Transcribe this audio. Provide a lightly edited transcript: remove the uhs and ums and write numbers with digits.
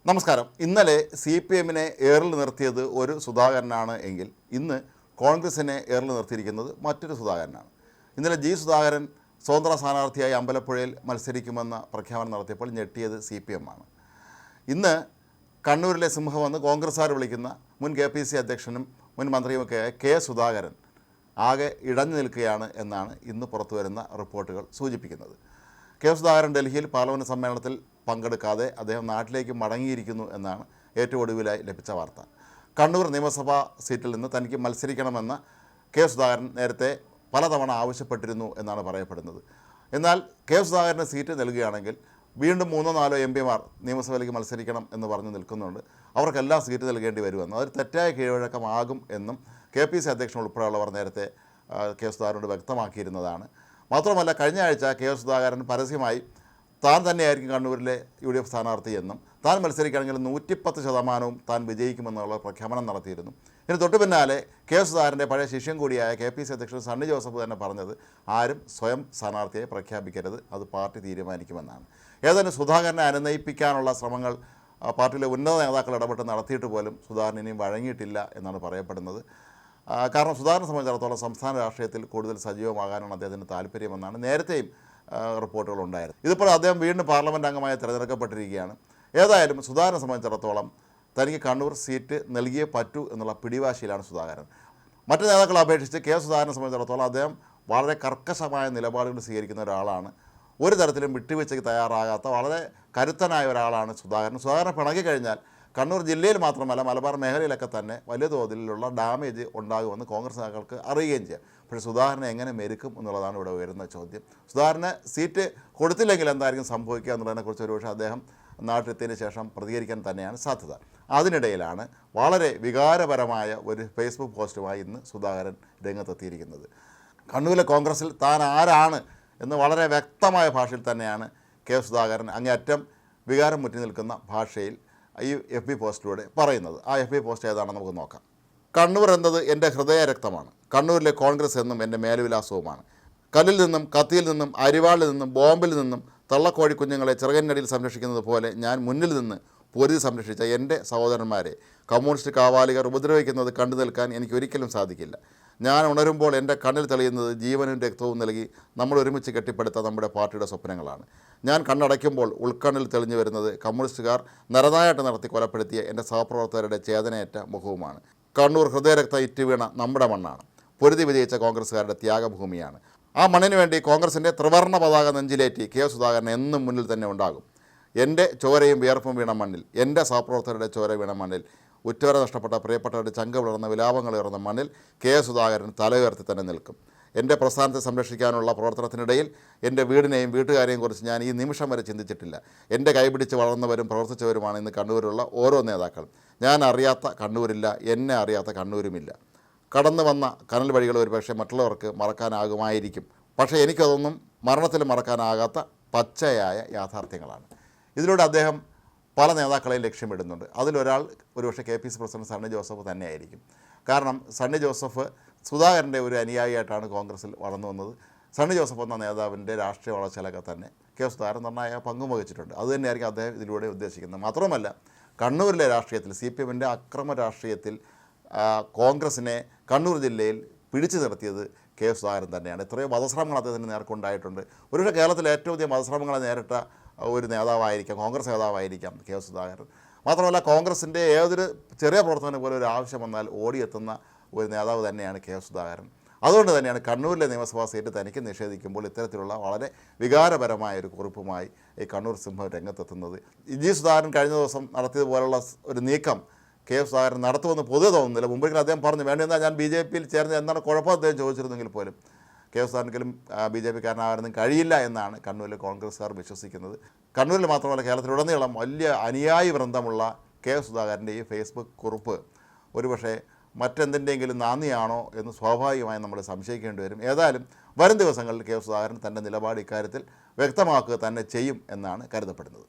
നമസ്കാരം. ഇന്നലെ CPM-നെ ഏറിൽ നിർത്തിയത് ഒരു സുധാകരനാണ് എങ്കിൽ ഇന്ന് കോൺഗ്രസിനെ ഏറിൽ നിർത്തിയിരിക്കുന്നത് മറ്റൊരു സുധാകരനാണ്. ഇന്നലെ സുധാകരൻ സ്വതന്ത്ര സ്ഥാനാർത്ഥിയായി അമ്പലപ്പുഴയിൽ മത്സരിക്കുമെന്ന പ്രഖ്യാപനം നടത്തിയപ്പോൾ ഞെട്ടിയത് CPM ആണ്. ഇന്ന് കണ്ണൂരിലെ സിംഹമെന്ന് കോൺഗ്രസ്സുകാർ വിളിക്കുന്ന മുൻ KPCC അധ്യക്ഷനും മുൻ മന്ത്രിയുമൊക്കെയായ സുധാകരൻ ആകെ ഇടഞ്ഞു നിൽക്കുകയാണ് എന്നാണ് ഇന്ന് പുറത്തു വരുന്ന റിപ്പോർട്ടുകൾ സൂചിപ്പിക്കുന്നത്. സുധാകരൻ ഡൽഹിയിൽ പാർലമെൻറ്റ് സമ്മേളനത്തിൽ പങ്കെടുക്കാതെ അദ്ദേഹം നാട്ടിലേക്ക് മടങ്ങിയിരിക്കുന്നു എന്നാണ് ഏറ്റവും ഒടുവിലായി ലഭിച്ച വാർത്ത. കണ്ണൂർ നിയമസഭാ സീറ്റിൽ നിന്ന് തനിക്ക് മത്സരിക്കണമെന്ന് സുധാകരൻ നേരത്തെ പലതവണ ആവശ്യപ്പെട്ടിരുന്നു എന്നാണ് പറയപ്പെടുന്നത്. എന്നാൽ സുധാകരന് സീറ്റ് നൽകുകയാണെങ്കിൽ വീണ്ടും 3-4 MP-മാർ നിയമസഭയിലേക്ക് മത്സരിക്കണം എന്ന് പറഞ്ഞു നിൽക്കുന്നുണ്ട്. അവർക്കെല്ലാം സീറ്റ് നൽകേണ്ടി വരുമെന്നും അതൊരു തെറ്റായ കീഴ്വഴക്കമാകും എന്നും KPCC അധ്യക്ഷൻ ഉൾപ്പെടെയുള്ളവർ നേരത്തെ സുധാകരനോട് വ്യക്തമാക്കിയിരുന്നതാണ്. മാത്രമല്ല, കഴിഞ്ഞ ആഴ്ച സുധാകരൻ പരസ്യമായി താൻ തന്നെയായിരിക്കും കണ്ണൂരിലെ UDF സ്ഥാനാർത്ഥി എന്നും താൻ മത്സരിക്കുകയാണെങ്കിൽ 110% താൻ വിജയിക്കുമെന്നുള്ള പ്രഖ്യാപനം നടത്തിയിരുന്നു. ഇതിന് തൊട്ടു പിന്നാലെ സുധാകരൻ്റെ പഴയ ശിഷ്യൻ കൂടിയായ KPCC അധ്യക്ഷൻ സണ്ണി ജോസഫ് തന്നെ പറഞ്ഞത് ആരും സ്വയം സ്ഥാനാർത്ഥിയെ പ്രഖ്യാപിക്കരുത്, അത് പാർട്ടി തീരുമാനിക്കുമെന്നാണ്. ഏതായാലും സുധാകരനെ അനുനയിപ്പിക്കാനുള്ള ശ്രമങ്ങൾ പാർട്ടിയിലെ ഉന്നത നേതാക്കൾ ഇടപെട്ട് നടത്തിയിട്ട് പോലും സുധാകരൻ ഇനിയും വഴങ്ങിയിട്ടില്ല എന്നാണ് പറയപ്പെടുന്നത്. കാരണം സുധാകരനെ സംബന്ധിച്ചിടത്തോളം സംസ്ഥാന രാഷ്ട്രീയത്തിൽ കൂടുതൽ സജീവമാകാനാണ് അദ്ദേഹത്തിന് താല്പര്യമെന്നാണ് നേരത്തെയും റിപ്പോർട്ടുകളുണ്ടായിരുന്നു. ഇതിപ്പോൾ അദ്ദേഹം വീണ്ടും പാർലമെൻറ്റ് അംഗമായി തിരഞ്ഞെടുക്കപ്പെട്ടിരിക്കുകയാണ്. ഏതായാലും സുധാകരനെ സംബന്ധിച്ചിടത്തോളം തനിക്ക് കണ്ണൂർ സീറ്റ് നൽകിയേ പറ്റൂ എന്നുള്ള പിടിവാശിയിലാണ് സുധാകരൻ. മറ്റു നേതാക്കളെ അപേക്ഷിച്ച് സുധാകരനെ സംബന്ധിച്ചിടത്തോളം അദ്ദേഹം വളരെ കർക്കശമായ നിലപാടുകൾ സ്വീകരിക്കുന്ന ഒരാളാണ്. ഒരു തരത്തിലും വിട്ടുവീഴ്ചയ്ക്ക് തയ്യാറാകാത്ത വളരെ കരുത്തനായ ഒരാളാണ് സുധാകരൻ. സുധാകരനെ പിണങ്ങിക്കഴിഞ്ഞാൽ കണ്ണൂർ ജില്ലയിൽ മാത്രമല്ല മലബാർ മേഖലയിലൊക്കെ തന്നെ വലിയ തോതിലുള്ള ഡാമേജ് ഉണ്ടാകുമെന്ന് കോൺഗ്രസ് നേതാക്കൾക്ക് അറിയുകയും ചെയ്യാം. പക്ഷേ സുധാകരനെ എങ്ങനെ മെരുക്കും എന്നുള്ളതാണ് ഇവിടെ ഉയരുന്ന ചോദ്യം. സുധാകരന് സീറ്റ് കൊടുത്തില്ലെങ്കിൽ എന്തായിരിക്കും സംഭവിക്കുക എന്നുള്ളതിനെക്കുറിച്ച് ഒരുപക്ഷെ അദ്ദേഹം നാട്ടിലെത്തിയതിന് ശേഷം പ്രതികരിക്കാൻ തന്നെയാണ് സാധ്യത. അതിനിടയിലാണ് വളരെ വികാരപരമായ ഒരു ഫേസ്ബുക്ക് പോസ്റ്റുമായി ഇന്ന് സുധാകരൻ രംഗത്തെത്തിയിരിക്കുന്നത്. കണ്ണൂരിലെ കോൺഗ്രസിൽ താൻ ആരാണ് എന്ന് വളരെ വ്യക്തമായ ഭാഷയിൽ തന്നെയാണ് സുധാകരൻ അങ്ങേയറ്റം വികാരം മുറ്റി നിൽക്കുന്ന ഭാഷയിൽ ഈ FB പോസ്റ്റിലൂടെ പറയുന്നത്. ആ FB പോസ്റ്റ് ഏതാണെന്ന് നമുക്ക് നോക്കാം. കണ്ണൂർ എന്നത് എൻ്റെ ഹൃദയരക്തമാണ്. കണ്ണൂരിലെ കോൺഗ്രസ് എന്നും എൻ്റെ മേൽവിലാസവുമാണ്. കല്ലിൽ നിന്നും കത്തിയിൽ നിന്നും അരിവാളിൽ നിന്നും ബോംബിൽ നിന്നും തള്ളക്കോഴി കുഞ്ഞുങ്ങളെ ചിറകനടിയിൽ സംരക്ഷിക്കുന്നത് പോലെ ഞാൻ മുന്നിൽ നിന്ന് പൊരുതി സംരക്ഷിച്ച എൻ്റെ സഹോദരന്മാരെ കമ്മ്യൂണിസ്റ്റ് കാവാലികർ ഉപദ്രവിക്കുന്നത് കണ്ടു നിൽക്കാൻ എനിക്ക് ഒരിക്കലും സാധിക്കില്ല. ഞാൻ ഉണരുമ്പോൾ എൻ്റെ കണ്ണിൽ തെളിയുന്നത് ജീവനും രക്തവും നൽകി നമ്മൾ ഒരുമിച്ച് കെട്ടിപ്പടുത്ത നമ്മുടെ പാർട്ടിയുടെ സ്വപ്നങ്ങളാണ്. ഞാൻ കണ്ണടയ്ക്കുമ്പോൾ ഉൾക്കണ്ണിൽ തെളിഞ്ഞു വരുന്നത് കമ്മ്യൂണിസ്റ്റുകാർ നരനായിട്ട് നടത്തി കൊലപ്പെടുത്തിയ എൻ്റെ സഹപ്രവർത്തകരുടെ ചേതനയേറ്റ മുഖവുമാണ്. കണ്ണൂർ ഹൃദയരക്തം ഇറ്റുവീണ നമ്മുടെ മണ്ണാണ്. പൊരുതി വിജയിച്ച കോൺഗ്രസ്സുകാരുടെ ത്യാഗഭൂമിയാണ്. ആ മണ്ണിന് വേണ്ടി കോൺഗ്രസിൻ്റെ ത്രിവർണ്ണ പതാക നെഞ്ചിലേറ്റി സുധാകരൻ എന്നും മുന്നിൽ തന്നെ ഉണ്ടാകും. എൻ്റെ ചോരയും വിയർപ്പും വീണ മണ്ണിൽ, എൻ്റെ സഹപ്രവർത്തകരുടെ ചോര വീണ മണ്ണിൽ, ഉറ്റവരെ നഷ്ടപ്പെട്ട പ്രിയപ്പെട്ടവരുടെ ചങ്ക വിളർന്ന വിലാപങ്ങൾ ഉയർന്ന മണ്ണിൽ സുധാകരൻ തലയുയർത്തി തന്നെ നിൽക്കും. എൻ്റെ പ്രസ്ഥാനത്തെ സംരക്ഷിക്കാനുള്ള പ്രവർത്തനത്തിനിടയിൽ എൻ്റെ വീടിനെയും വീട്ടുകാരെയും കുറിച്ച് ഞാൻ ഈ നിമിഷം വരെ ചിന്തിച്ചിട്ടില്ല. എൻ്റെ കൈപിടിച്ച് വളർന്നവരും പ്രവർത്തിച്ചവരുമാണ് ഇന്ന് കണ്ണൂരിലുള്ള ഓരോ നേതാക്കൾ. ഞാൻ അറിയാത്ത കണ്ണൂരില്ല, എന്നെ അറിയാത്ത കണ്ണൂരുമില്ല. കടന്നു വന്ന കനൽ വഴികൾ ഒരുപക്ഷെ മറ്റുള്ളവർക്ക് മറക്കാനാകുമായിരിക്കും. പക്ഷേ എനിക്കതൊന്നും മരണത്തിൽ മറക്കാനാകാത്ത പച്ചയായ യാഥാർത്ഥ്യങ്ങളാണ്. ഇതിലൂടെ അദ്ദേഹം പല നേതാക്കളെയും ലക്ഷ്യമിടുന്നുണ്ട്. അതിലൊരാൾ ഒരുപക്ഷെ KPCC പ്രസിഡന്റ് സണ്ണി ജോസഫ് തന്നെയായിരിക്കും. കാരണം സണ്ണി ജോസഫ് സുധാകരൻ്റെ ഒരു അനുയായിയായിട്ടാണ് കോൺഗ്രസിൽ വളർന്നു വന്നത്. സണ്ണി ജോസഫ് എന്ന നേതാവിൻ്റെ രാഷ്ട്രീയ വളർച്ചയിലൊക്കെ തന്നെ സുധാകരൻ നിർണായക പങ്കും വഹിച്ചിട്ടുണ്ട്. അതുതന്നെയായിരിക്കും അദ്ദേഹം ഇതിലൂടെ ഉദ്ദേശിക്കുന്നത്. മാത്രമല്ല, കണ്ണൂരിലെ രാഷ്ട്രീയത്തിൽ CPM-ൻ്റെ അക്രമ രാഷ്ട്രീയത്തിൽ കോൺഗ്രസിനെ കണ്ണൂർ ജില്ലയിൽ പിടിച്ചു നിർത്തിയത് സുധാകരൻ തന്നെയാണ്. എത്രയോ വധശ്രമങ്ങൾ അദ്ദേഹത്തിന് നേർക്കുണ്ടായിട്ടുണ്ട്. ഒരുപക്ഷെ കേരളത്തിലെ ഏറ്റവും അധികം വധശ്രമങ്ങളെ നേരിട്ട ഒരു നേതാവായിരിക്കാം, കോൺഗ്രസ് നേതാവായിരിക്കാം സുധാകരൻ. മാത്രമല്ല, കോൺഗ്രസിൻ്റെ ഏതൊരു ചെറിയ പ്രവർത്തനം പോലെ ഒരു ആവശ്യം വന്നാൽ ഓടിയെത്തുന്ന ഒരു നേതാവ് തന്നെയാണ് സുധാകരൻ. അതുകൊണ്ട് തന്നെയാണ് കണ്ണൂരിലെ നിയമസഭാ സീറ്റ് തനിക്ക് നിഷേധിക്കുമ്പോൾ ഇത്തരത്തിലുള്ള വളരെ വികാരപരമായ ഒരു കുറിപ്പുമായി ഈ കണ്ണൂർ സിംഹം രംഗത്തെത്തുന്നത്. സുധാകരൻ കഴിഞ്ഞ ദിവസം നടത്തിയതുപോലുള്ള ഒരു നീക്കം സുധാകരൻ നടത്തുമെന്ന് പൊതുവെ തോന്നുന്നില്ല. മുമ്പൊരിക്കലും അദ്ദേഹം പറഞ്ഞു വേണ്ടെന്നാൽ ഞാൻ BJP-യിൽ ചേർന്ന് എന്താണ് കുഴപ്പം അദ്ദേഹം ചോദിച്ചിരുന്നെങ്കിൽ പോലും സുധാകരനും BJP-കാരനാകാനൊന്നും കഴിയില്ല എന്നാണ് കണ്ണൂരിലെ കോൺഗ്രസ്സുകാർ വിശ്വസിക്കുന്നത്. കണ്ണൂരിൽ മാത്രമല്ല കേരളത്തിലുടനീളം വലിയ അനുയായി വൃന്ദമുള്ള സുധാകരൻ്റെ ഈ ഫേസ്ബുക്ക് കുറിപ്പ് ഒരുപക്ഷെ മറ്റെന്തിൻ്റെയെങ്കിലും നാന്ദിയാണോ എന്ന് സ്വാഭാവികമായി നമ്മൾ സംശയിക്കേണ്ടി വരും. ഏതായാലും വരും ദിവസങ്ങളിൽ സുധാകരൻ തൻ്റെ നിലപാട് ഇക്കാര്യത്തിൽ വ്യക്തമാക്കുക തന്നെ ചെയ്യും എന്നാണ് കരുതപ്പെടുന്നത്.